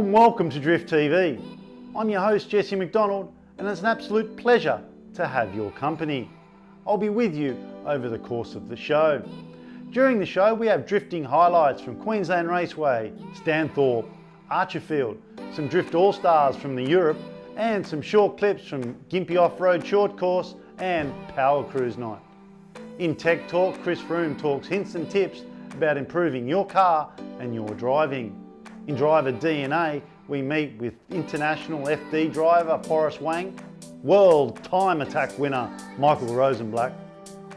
and welcome to Drift TV. I'm your host Jesse McDonald and it's an absolute pleasure to have your company. I'll be with you over the course of the show. During the show we have drifting highlights from Queensland Raceway, Stanthorpe, Archerfield, some Drift All-Stars from the Europe and some short clips from Gympie Off-Road Short Course and Power Cruise Night. In Tech Talk, Chris Froome talks hints and tips about improving your car and your driving. In Driver DNA, we meet with international FD driver Forrest Wang, World Time Attack winner Michael Rosenblatt,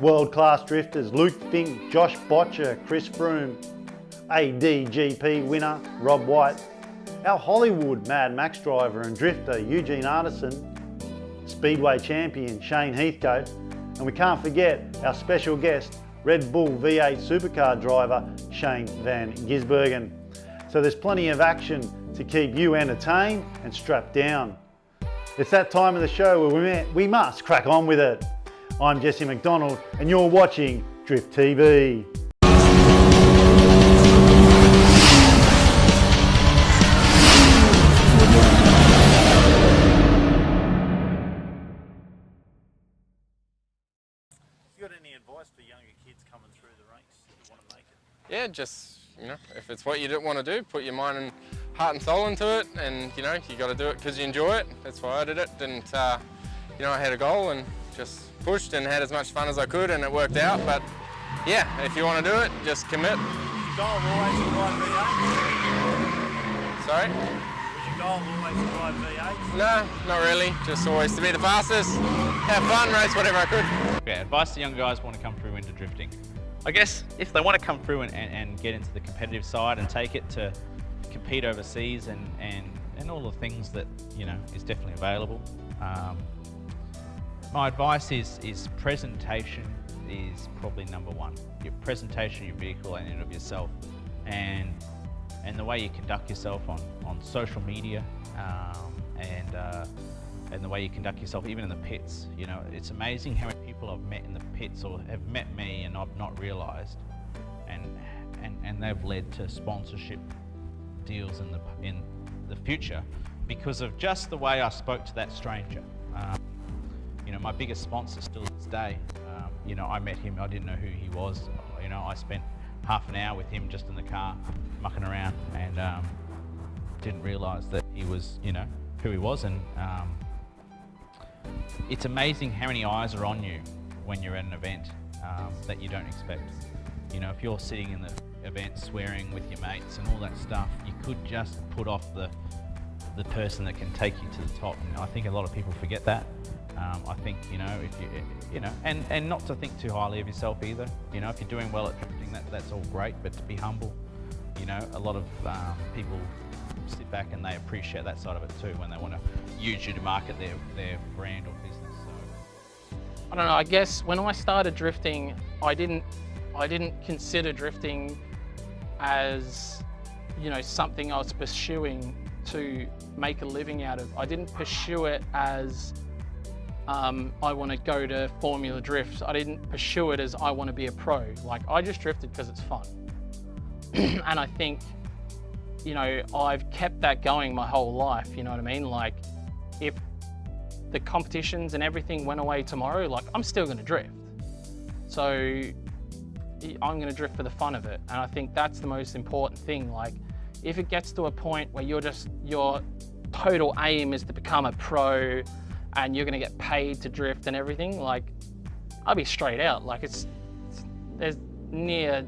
world-class drifters Luke Fink, Josh Botcher, Chris Froome, ADGP winner Rob White, our Hollywood Mad Max driver and drifter Eugene Artisan, Speedway champion Shane Heathcote, and we can't forget our special guest, Red Bull V8 supercar driver Shane Van Gisbergen. So there's plenty of action to keep you entertained and strapped down. It's that time of the show where we must crack on with it. I'm Jesse McDonald and you're watching Drift TV. You got any advice for younger kids coming through the ranks that want to make it? Yeah, just, if it's what you don't want to do, put your mind and heart and soul into it, and you got to do it because you enjoy it. That's why I did it. Didn't, I had a goal and just pushed and had as much fun as I could, and it worked out. But yeah, if you want to do it, just commit. Was your goal always to drive V8? Sorry? Was your goal always to drive V8? No, not really. Just always to be the fastest, have fun, race whatever I could. Yeah, advice to young guys want to come through into drifting. I guess if they want to come through and get into the competitive side and take it to compete overseas and all the things that is definitely available. My advice is presentation is probably number one. Your presentation of your vehicle and of yourself, and the way you conduct yourself on social media, and the way you conduct yourself even in the pits. It's amazing how many people I've met in the pits or have met me and I've not realised, and they've led to sponsorship deals in the future because of just the way I spoke to that stranger. My biggest sponsor still to this day. I met him, I didn't know who he was. I spent half an hour with him just in the car mucking around and didn't realise that he was who he was. And it's amazing how many eyes are on you when you're at an event that you don't expect. If you're sitting in the event swearing with your mates and all that stuff, you could just put off the person that can take you to the top. And I think a lot of people forget that. I think if you and not to think too highly of yourself either. If you're doing well at drifting, that's all great, but to be humble. A lot of people sit back and they appreciate that side of it too when they want to use you to market their brand or business. So I don't know. I guess when I started drifting, I didn't consider drifting as something I was pursuing to make a living out of. I didn't pursue it as I want to go to Formula Drift. I didn't pursue it as I want to be a pro. Like, I just drifted because it's fun. And I think, I've kept that going my whole life, you know what I mean? Like, if the competitions and everything went away tomorrow, like, I'm still going to drift. So I'm going to drift for the fun of it. And I think that's the most important thing. Like, if it gets to a point where your total aim is to become a pro and you're going to get paid to drift and everything, like, I'll be straight out. Like, there's near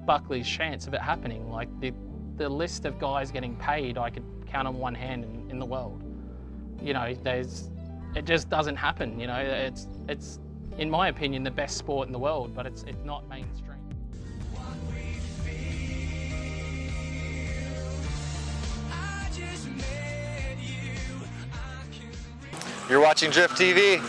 Buckley's chance of it happening. Like, the list of guys getting paid, I could count on one hand in the world. It just doesn't happen. It's in my opinion the best sport in the world, but it's not mainstream. You're watching Drift TV.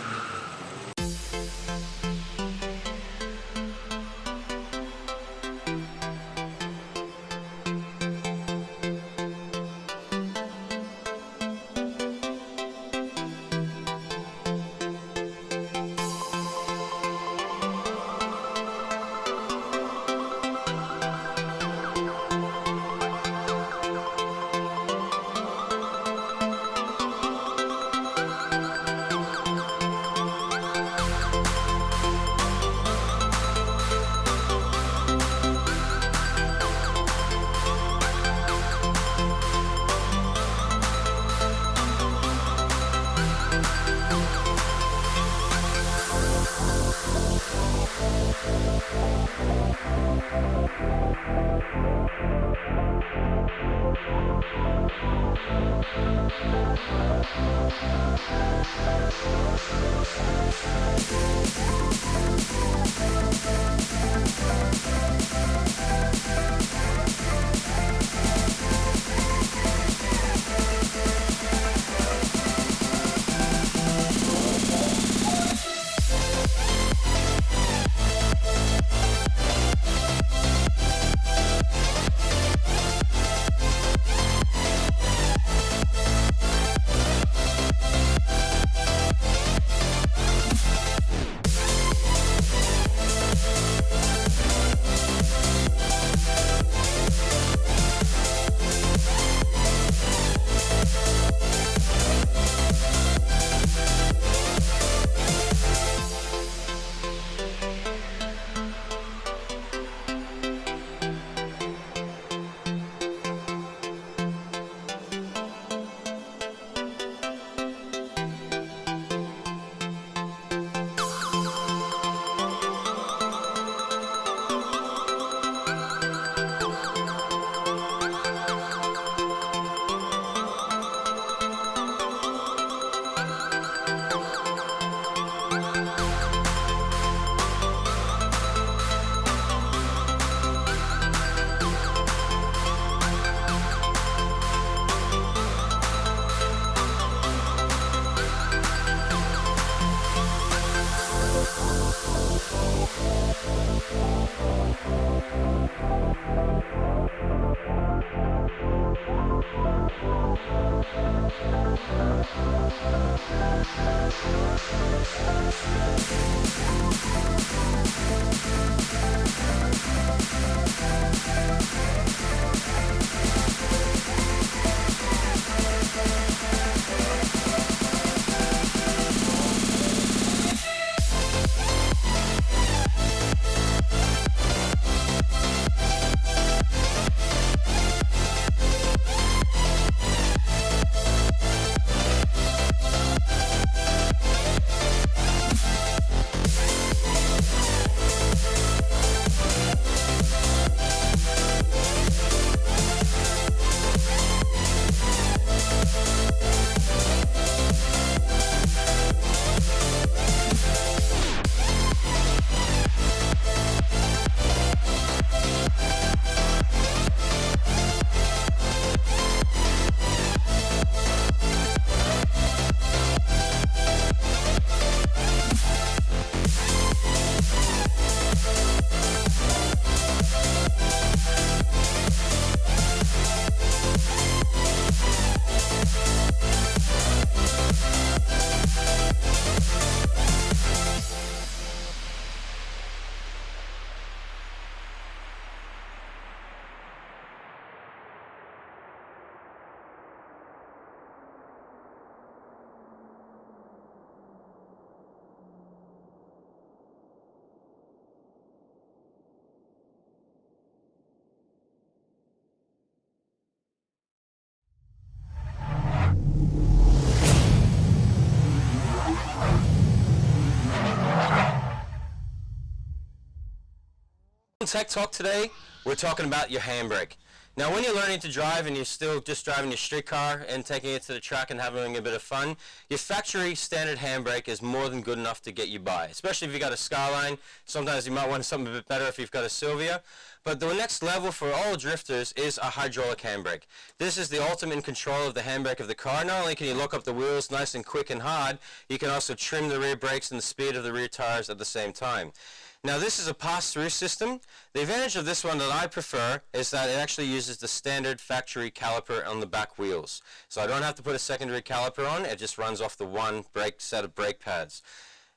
Tech Talk today, we're talking about your handbrake. Now when you're learning to drive and you're still just driving your street car and taking it to the track and having a bit of fun, your factory standard handbrake is more than good enough to get you by, especially if you got a Skyline. Sometimes you might want something a bit better if you've got a Sylvia. But the next level for all drifters is a hydraulic handbrake. This is the ultimate control of the handbrake of the car. Not only can you lock up the wheels nice and quick and hard, you can also trim the rear brakes and the speed of the rear tires at the same time. Now this is a pass-through system. The advantage of this one that I prefer is that it actually uses the standard factory caliper on the back wheels. So I don't have to put a secondary caliper on, it just runs off the one set of brake pads.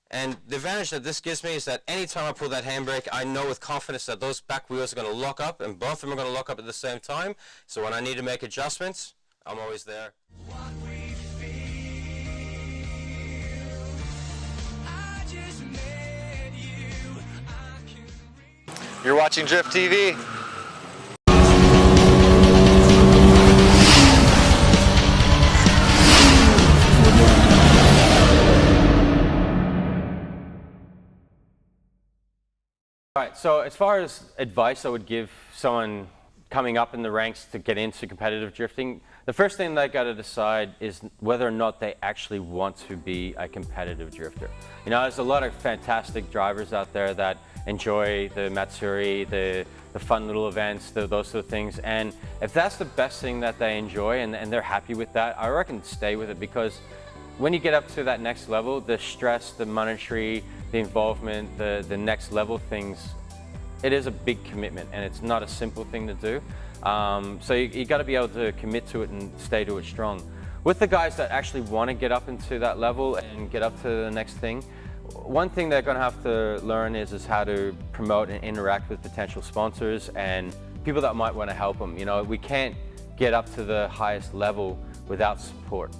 And the advantage that this gives me is that anytime I pull that handbrake, I know with confidence that those back wheels are going to lock up, and both of them are going to lock up at the same time. So when I need to make adjustments, I'm always there. You're watching Drift TV. All right, so as far as advice I would give someone coming up in the ranks to get into competitive drifting, the first thing they got to decide is whether or not they actually want to be a competitive drifter. You know, there's a lot of fantastic drivers out there that enjoy the Matsuri, the fun little events, those sort of things. And if that's the best thing that they enjoy and they're happy with that, I reckon stay with it, because when you get up to that next level, the stress, the monetary, the involvement, the next level things, it is a big commitment and it's not a simple thing to do. So you got to be able to commit to it and stay to it strong. With the guys that actually want to get up into that level and get up to the next thing, one thing they're going to have to learn is how to promote and interact with potential sponsors and people that might want to help them. You know, we can't get up to the highest level without support,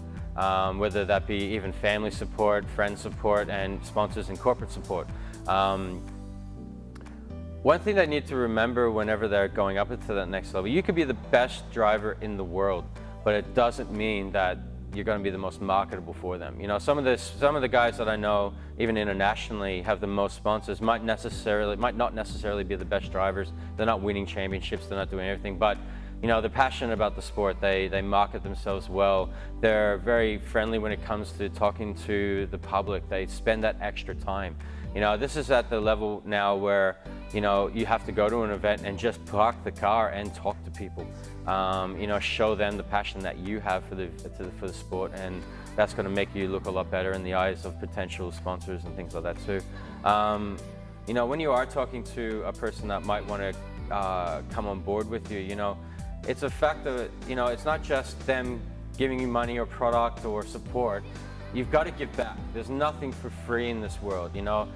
whether that be even family support, friend support, and sponsors and corporate support. One thing they need to remember whenever they're going up into that next level, you could be the best driver in the world, but it doesn't mean that you're going to be the most marketable for them. You know, some of the guys that I know, even internationally, have the most sponsors, might not necessarily be the best drivers. They're not winning championships, they're not doing everything, but you know, they're passionate about the sport. They market themselves well. They're very friendly when it comes to talking to the public. They spend that extra time. You know, this is at the level now where, you know, you have to go to an event and just park the car and talk to people. You know, show them the passion that you have for the sport, and that's going to make you look a lot better in the eyes of potential sponsors and things like that too. You know, when you are talking to a person that might want to come on board with you, you know, it's a fact that, you know, it's not just them giving you money or product or support. You've got to give back. There's nothing for free in this world, you know.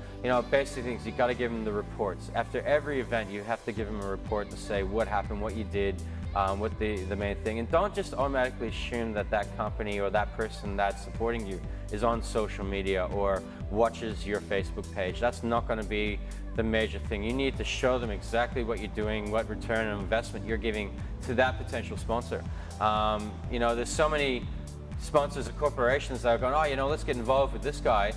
Basic things, you got to give them the reports. After every event, you have to give them a report to say what happened, what you did, what the main thing. And don't just automatically assume that that company or that person that's supporting you is on social media or watches your Facebook page. That's not going to be the major thing. You need to show them exactly what you're doing, what return on investment you're giving to that potential sponsor. You know, there's so many sponsors of corporations that are going, oh, you know, let's get involved with this guy,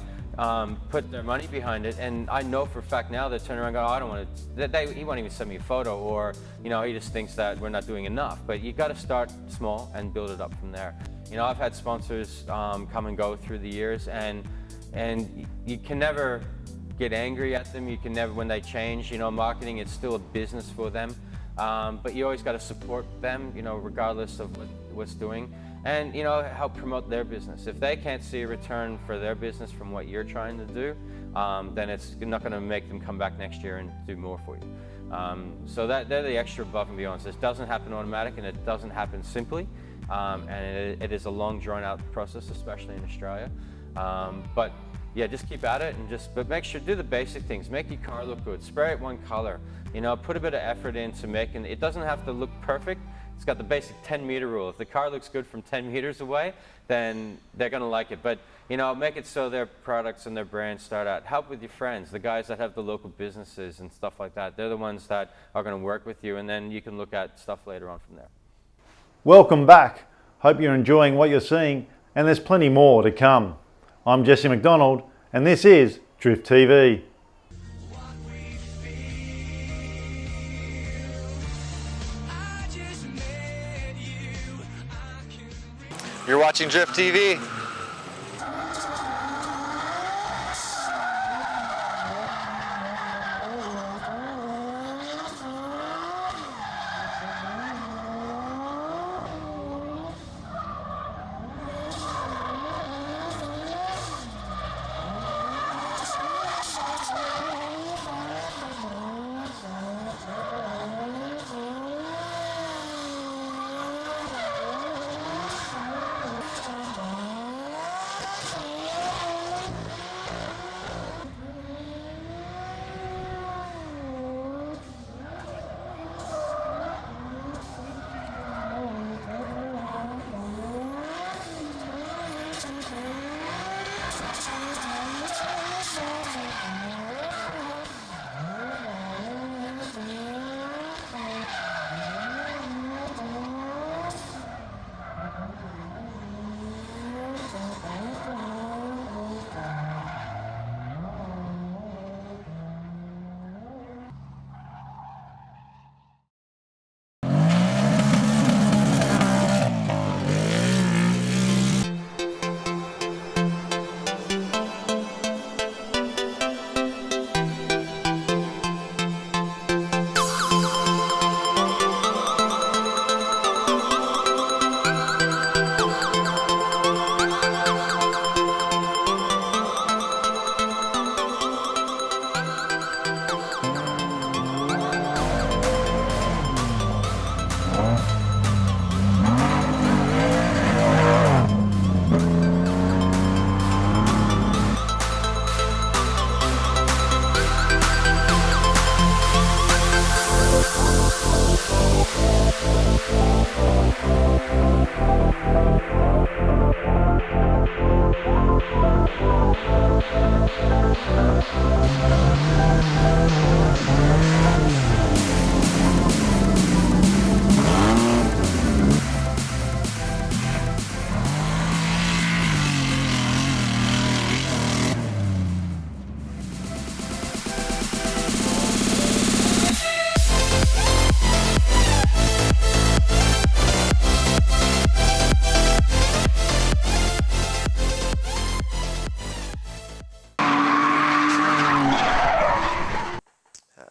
put their money behind it, and I know for a fact now they're turning around and going, oh, I don't want to, he won't even send me a photo, or, you know, he just thinks that we're not doing enough. But you got to start small and build it up from there. You know, I've had sponsors come and go through the years, and you can never get angry at them. You can never, when they change, you know, marketing is still a business for them, but you always got to support them, you know, regardless of what's doing. And, you know, help promote their business. If they can't see a return for their business from what you're trying to do, then it's not going to make them come back next year and do more for you. So they're the extra above and beyond. This doesn't happen automatic, and it doesn't happen simply. And it is a long, drawn-out process, especially in Australia. But yeah, just keep at it, and but make sure, do the basic things. Make your car look good. Spray it one color. You know, put a bit of effort into making it. Doesn't have to look perfect. It's got the basic 10-meter rule. If the car looks good from 10 meters away, then they're going to like it. But, you know, make it so their products and their brands start out. Help with your friends, the guys that have the local businesses and stuff like that. They're the ones that are going to work with you, and then you can look at stuff later on from there. Welcome back. Hope you're enjoying what you're seeing, and there's plenty more to come. I'm Jesse McDonald, and this is Drift TV. watching Drift TV.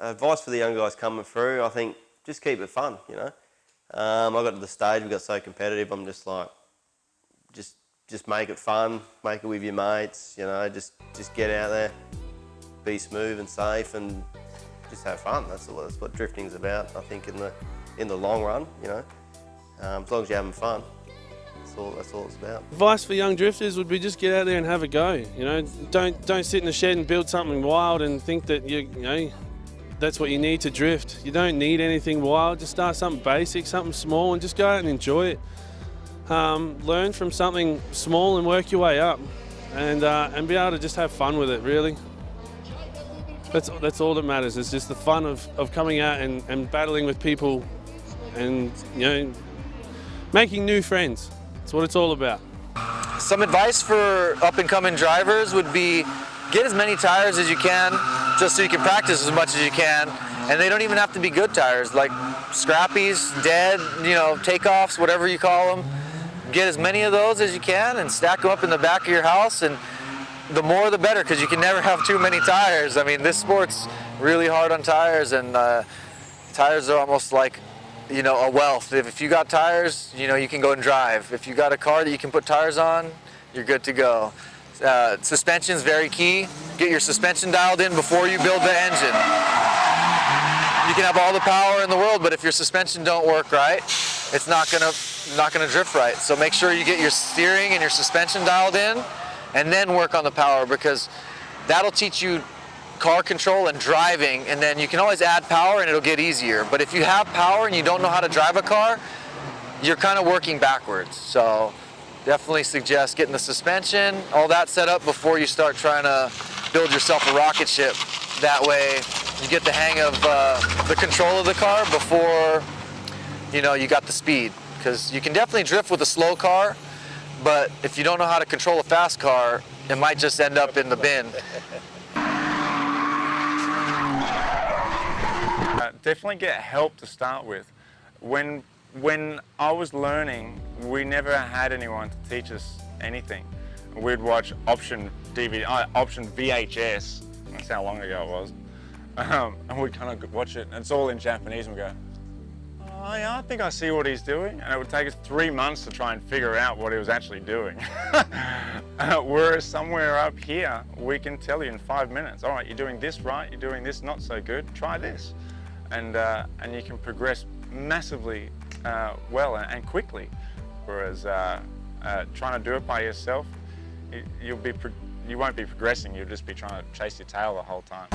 Advice for the young guys coming through, I think just keep it fun, you know. I got to the stage, we got so competitive, I'm just like, just make it fun, make it with your mates, you know, just get out there, be smooth and safe and just have fun. That's what drifting's about, I think, in the long run, you know. As long as you're having fun, that's all it's about. Advice for young drifters would be just get out there and have a go, you know. Don't sit in the shed and build something wild and think that you know, that's what you need to drift. You don't need anything wild, just start something basic, something small and just go out and enjoy it. Learn from something small and work your way up and be able to just have fun with it, really. That's all that matters, it's just the fun of coming out and battling with people and, you know, making new friends. That's what it's all about. Some advice for up-and-coming drivers would be get as many tires as you can, just so you can practice as much as you can. And they don't even have to be good tires, like scrappies, dead, you know, takeoffs, whatever you call them. Get as many of those as you can and stack them up in the back of your house. And the more the better, because you can never have too many tires. I mean, this sport's really hard on tires, and tires are almost like, you know, a wealth. If you got tires, you know, you can go and drive. If you got a car that you can put tires on, you're good to go. Suspension is very key. Get your suspension dialed in before you build the engine. You can have all the power in the world, but if your suspension don't work right, it's not gonna drift right. So make sure you get your steering and your suspension dialed in, and then work on the power, because that'll teach you car control and driving, and then you can always add power and it'll get easier. But if you have power and you don't know how to drive a car, you're kind of working backwards. So definitely suggest getting the suspension, all that set up before you start trying to build yourself a rocket ship. That way you get the hang of the control of the car before, you know, you got the speed. Because you can definitely drift with a slow car, but if you don't know how to control a fast car, it might just end up in the bin. Definitely get help to start with. When when I was learning, we never had anyone to teach us anything. We'd watch option VHS, that's how long ago it was, and we'd kind of watch it, and it's all in Japanese, and we go, oh yeah, I think I see what he's doing, and it would take us 3 months to try and figure out what he was actually doing. Whereas somewhere up here, we can tell you in 5 minutes, all right, you're doing this right, you're doing this not so good, try this. And you can progress massively well and quickly. Whereas trying to do it by yourself, you won't be progressing, you'll just be trying to chase your tail the whole time.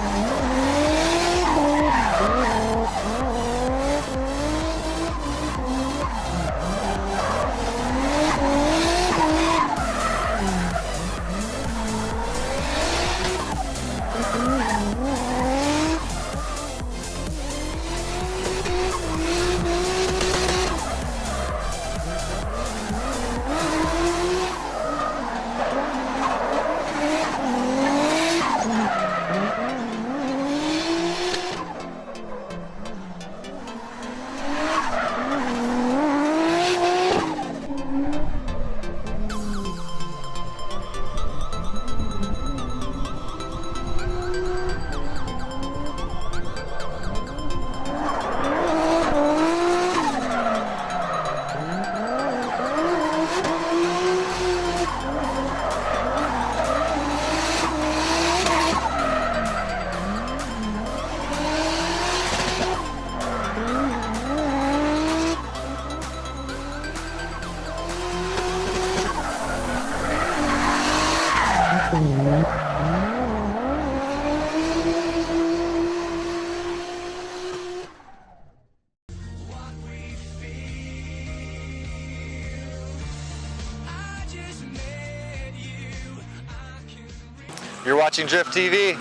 You're watching Drift TV.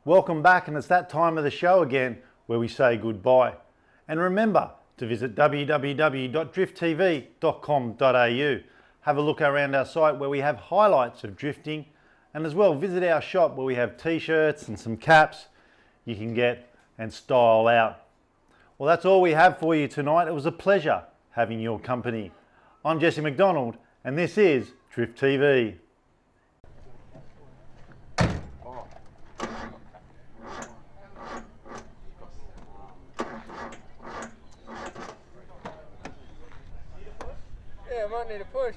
Welcome back, and it's that time of the show again where we say goodbye. And remember to visit www.drifttv.com.au. Have a look around our site where we have highlights of drifting, and as well visit our shop where we have t-shirts and some caps you can get and style out. Well, that's all we have for you tonight. It was a pleasure having your company. I'm Jesse McDonald, and this is Drift TV. Yeah, I might need a push.